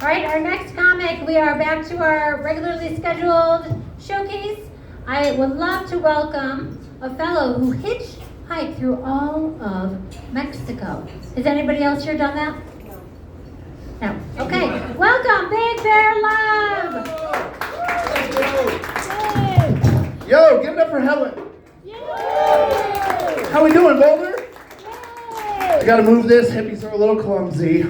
All right, our next comic, we are back to our regularly scheduled showcase. I would love to welcome a fellow who hitchhiked through all of Mexico. Has anybody else here done that? No. Okay. Welcome, Big Bear Love. Yo, give it up for Helen. How we doing, Boulder? I gotta move this. Hippies are a little clumsy.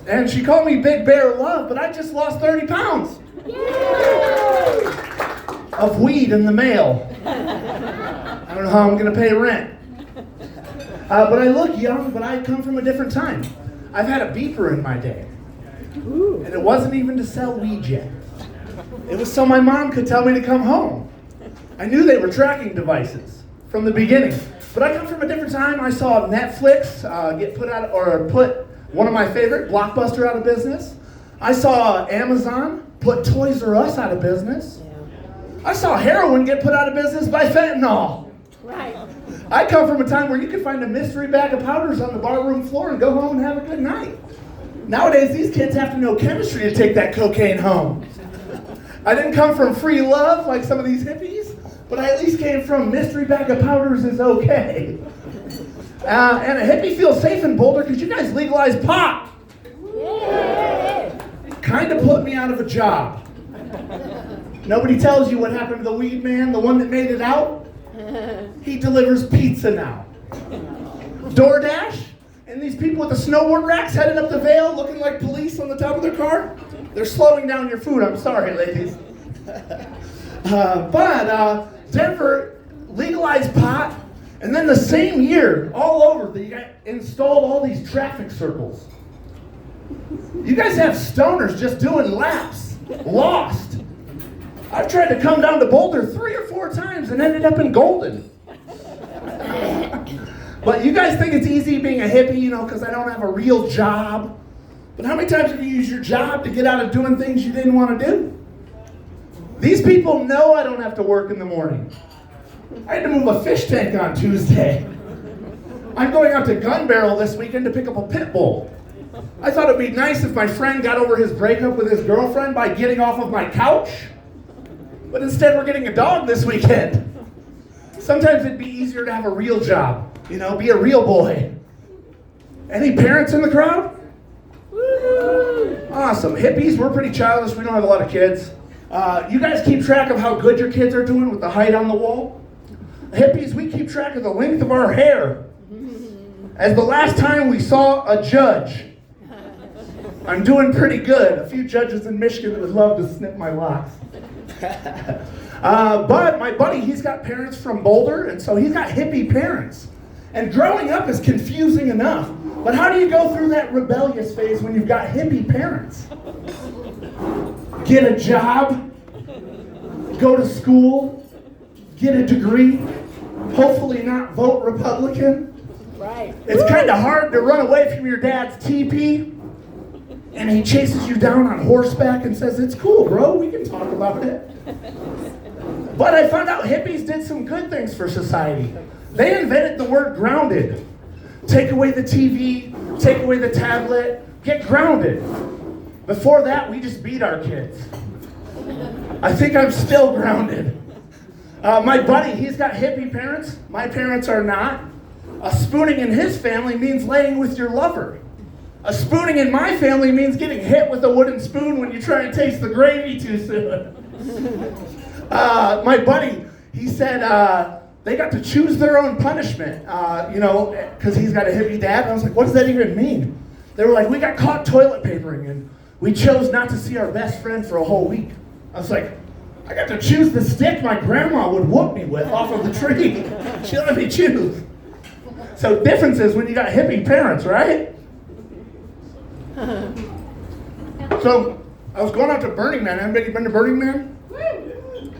And she called me Big Bear Love, but I just lost 30 pounds of weed in the mail. I don't know how I'm gonna pay rent. But I look young, but I come from a different time. I've had a beeper in my day. And it wasn't even to sell weed yet. It was so my mom could tell me to come home. I knew they were tracking devices from the beginning. But I come from a different time. I saw Netflix put one of my favorite, Blockbuster, out of business. I saw Amazon put Toys R Us out of business. I saw heroin get put out of business by fentanyl. Right. I come from a time where you could find a mystery bag of powders on the barroom floor and go home and have a good night. Nowadays, these kids have to know chemistry to take that cocaine home. I didn't come from free love like some of these hippies, but I at least came from mystery bag of powders is okay. And a hippie feels safe in Boulder because you guys legalized pot. Kind of put me out of a job. Nobody tells you what happened to the weed man, the one that made it out. He delivers pizza now. DoorDash, and these people with the snowboard racks headed up the Vail looking like police on the top of their car. They're slowing down your food. I'm sorry, ladies. But Denver legalized pot, and then the same year, all over, they installed all these traffic circles. You guys have stoners just doing laps, lost. I've tried to come down to Boulder 3 or 4 times and ended up in Golden. But you guys think it's easy being a hippie, because I don't have a real job. But how many times have you used your job to get out of doing things you didn't want to do? These people know I don't have to work in the morning. I had to move a fish tank on Tuesday. I'm going out to Gun Barrel this weekend to pick up a pit bull. I thought it'd be nice if my friend got over his breakup with his girlfriend by getting off of my couch. But instead we're getting a dog this weekend. Sometimes it'd be easier to have a real job. Be a real boy. Any parents in the crowd? Awesome. Hippies, we're pretty childish. We don't have a lot of kids. You guys keep track of how good your kids are doing with the height on the wall? Hippies, we keep track of the length of our hair. As the last time we saw a judge. I'm doing pretty good. A few judges in Michigan would love to snip my locks. But my buddy, he's got parents from Boulder, and so he's got hippie parents. And growing up is confusing enough. But how do you go through that rebellious phase when you've got hippie parents? Get a job, go to school, get a degree, hopefully not vote Republican. Right. It's kind of hard to run away from your dad's TP, and he chases you down on horseback and says, "It's cool, bro, we can talk about it." But I found out hippies did some good things for society. They invented the word grounded. Take away the TV, take away the tablet, get grounded. Before that, we just beat our kids. I think I'm still grounded. My buddy, he's got hippie parents. My parents are not. A spooning in his family means laying with your lover. A spooning in my family means getting hit with a wooden spoon when you try and taste the gravy too soon. My buddy, he said they got to choose their own punishment, because he's got a hippie dad. And I was like, what does that even mean? They were like, we got caught toilet papering and we chose not to see our best friend for a whole week. I was like, I got to choose the stick my grandma would whoop me with off of the tree. She let me choose. So differences when you got hippie parents, right? So I was going out to Burning Man. Anybody been to Burning Man?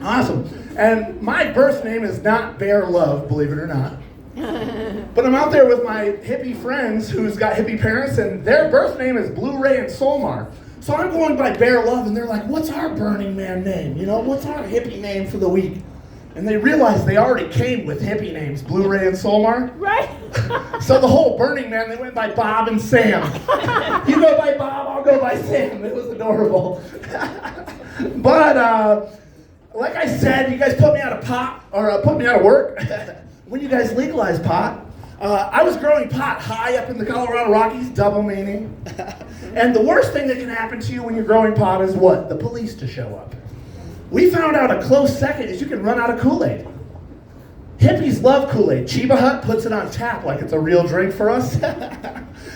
Awesome. And my birth name is not Bear Love, believe it or not. But I'm out there with my hippie friends who's got hippie parents, and their birth name is Blu-ray and Solmar. So I'm going by Bear Love, and they're like, what's our Burning Man name? What's our hippie name for the week? And they realized they already came with hippie names, Blu-ray and Solmar. Right? So the whole Burning Man, they went by Bob and Sam. You go by Bob, I'll go by Sam. It was adorable. But like I said, you guys put me out of pot, or put me out of work. When you guys legalized pot, I was growing pot high up in the Colorado Rockies, double meaning. And the worst thing that can happen to you when you're growing pot is what? The police to show up. We found out a close second is you can run out of Kool-Aid. Hippies love Kool-Aid. Chiba Hut puts it on tap like it's a real drink for us.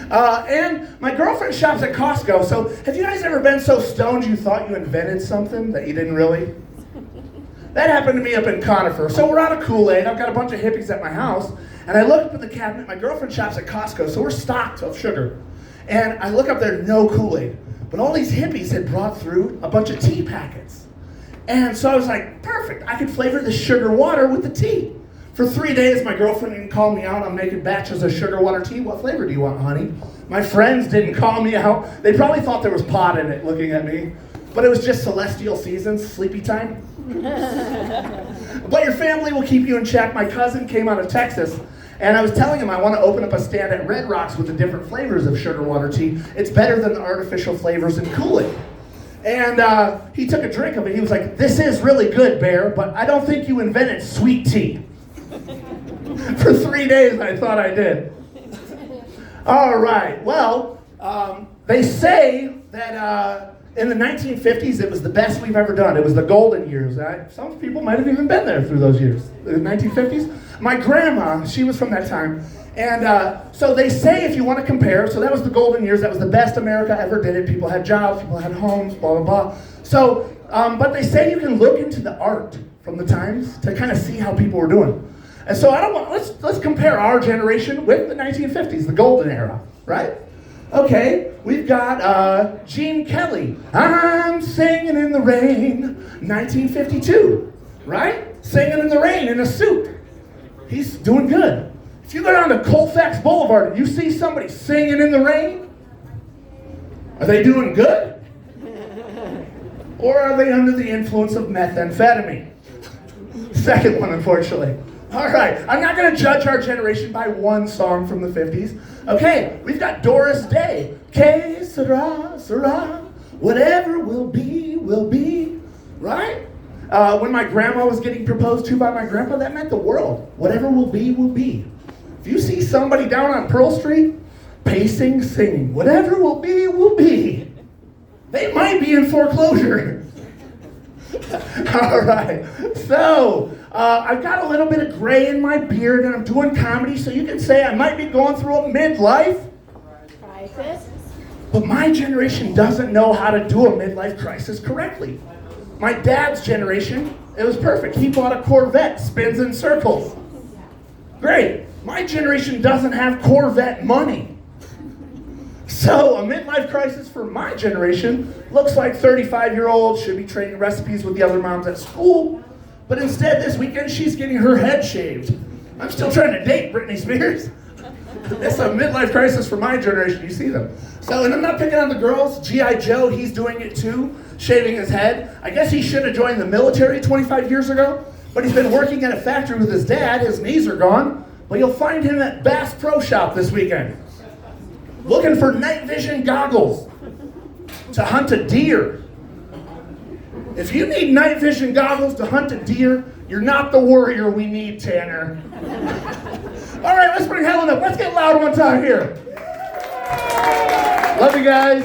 And my girlfriend shops at Costco, so have you guys ever been so stoned you thought you invented something that you didn't really? That happened to me up in Conifer. So we're out of Kool-Aid, I've got a bunch of hippies at my house, and I look up in the cabinet, my girlfriend shops at Costco, so we're stocked of sugar. And I look up there, no Kool-Aid. But all these hippies had brought through a bunch of tea packets. And so I was like, perfect, I could flavor the sugar water with the tea. For 3 days, my girlfriend didn't call me out on making batches of sugar water tea. What flavor do you want, honey? My friends didn't call me out. They probably thought there was pot in it looking at me. But it was just celestial seasons, sleepy time. But your family will keep you in check. My cousin came out of Texas, and I was telling him I want to open up a stand at Red Rocks with the different flavors of sugar water tea. It's better than the artificial flavors in Kool-Aid. And he took a drink of it. He was like, this is really good, Bear, but I don't think you invented sweet tea. For 3 days, I thought I did. All right, well, they say that in the 1950s, it was the best we've ever done. It was the golden years. Some people might have even been there through those years. The 1950s. My grandma, she was from that time. And so they say if you want to compare, so that was the golden years. That was the best America ever did it. People had jobs, people had homes, blah, blah, blah. So, but they say you can look into the art from the times to kind of see how people were doing. And so let's compare our generation with the 1950s, the golden era, right? Okay, we've got Gene Kelly, I'm singing in the rain, 1952, right? Singing in the rain in a suit. He's doing good. If you go down to Colfax Boulevard and you see somebody singing in the rain, are they doing good? Or are they under the influence of methamphetamine? Second one, unfortunately. All right, I'm not going to judge our generation by one song from the 50s. Okay, we've got Doris Day. Que sera, sera, whatever will be, right? When my grandma was getting proposed to by my grandpa, that meant the world. Whatever will be, will be. If you see somebody down on Pearl Street, pacing, singing, whatever will be, they might be in foreclosure. All right, so I've got a little bit of gray in my beard and I'm doing comedy, so you can say I might be going through a midlife crisis. But my generation doesn't know how to do a midlife crisis correctly. My dad's generation, it was perfect. He bought a Corvette, spins in circles. Great. My generation doesn't have Corvette money. So a midlife crisis for my generation looks like 35-year-old should be trading recipes with the other moms at school, but instead this weekend she's getting her head shaved. I'm still trying to date Britney Spears. It's a midlife crisis for my generation, you see them. So, and I'm not picking on the girls. G.I. Joe, he's doing it too, shaving his head. I guess he should have joined the military 25 years ago, but he's been working at a factory with his dad. His knees are gone, but you'll find him at Bass Pro Shop this weekend, looking for night vision goggles to hunt a deer. If you need night vision goggles to hunt a deer, you're not the warrior we need, Tanner. All right, let's bring Helen up. Let's get loud one time here. Love you guys.